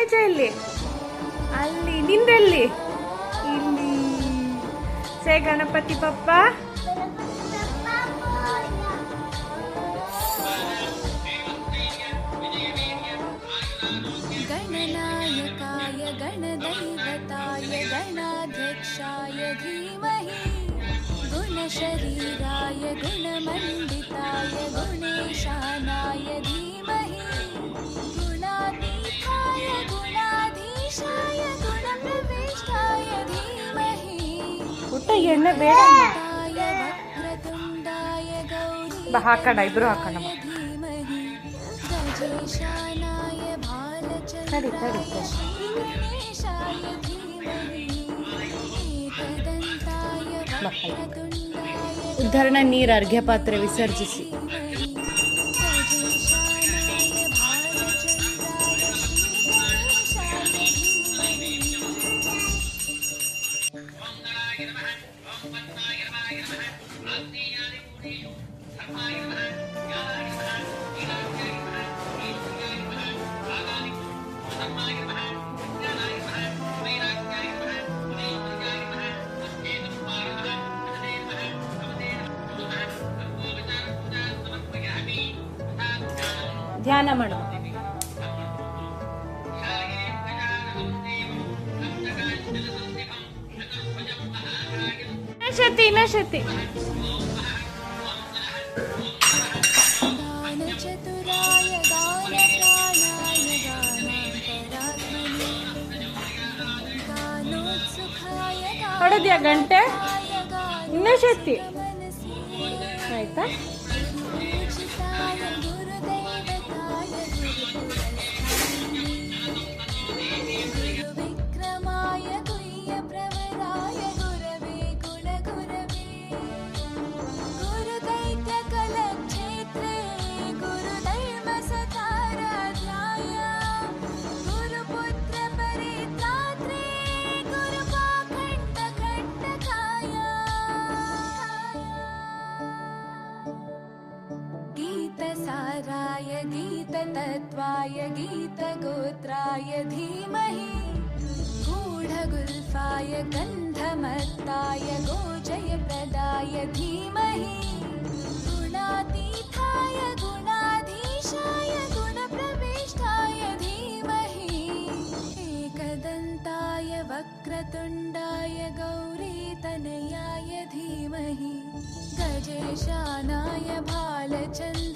ಮೇಜ ಎಲ್ಲಿ? ಅಲ್ಲಿ. ನಿಂದೆಲ್ಲಿ? ಇಲ್ಲಿ. ಸೇ ಗಣಪತಿ ಬಪ್ಪ. गणनायकाय गणदैवताय गणाध्यक्षाय धीमहि गुणशरीराय गुणमण्डिताय गुणेशानाय धीमहि गुणातीताय गुणाधीशाय गुणप्रविष्टाय धीमहि ಊಟ ಎಣ್ಣೆ ಬೇಡ. वक्रतुण्डाय गौरी ಹಾಕೋಣ, ಇಬ್ರು ಹಾಕೋಣ. धीमहि गजेशानाय ತಡಿ ತಡಿ भालचन्द्राय श्रीगणेशाय धीमहि एकदन्ताय वक्रतुण्डाय ಉದ್ಧರಣ ನೀರು ಅರ್ಘ್ಯ ಪಾತ್ರೆ ವಿಸರ್ಜಿಸಿ. धीमहि गजेशानाय भालचन्द्राय श्रीगणेशाय धीमहि ಧ್ಯಾನ ಮಾಡು. ಇನ್ನಶತಿ गानचतुराय गानप्राणाय गानान्तरात्मने गानोत्सुकाय ಹೊಡೆದ್ಯಾ ಗಂಟೆ? गानप्राणाय ಇನ್ನಶತಿ गानमनसि ಆಯ್ತಾ? पूजिताय गुरुदैवताय गुरुपुरस्थायिने गुरुविक्रमाय गुह्यप्रवराय गुरवे गुणगुरवे गुरुदैत्यकलक्षेत्रे गुरुधर्मसताराध्याय गुरुपुत्रपरित्रात्रे गुरुपाखण्डखण्डकाय गीतसाराय गीततत्त्वाय गीतगोत्राय धीमहि गूढगुल्फाय गन्धमत्ताय गोजयप्रदाय धीमहि गुणातीताय गुणाधीशाय गुणप्रविष्टाय धीमहि एकदन्ताय वक्रतुण्डाय गौरीतनयाय धीमहि गजेशानाय भालचन्द्राय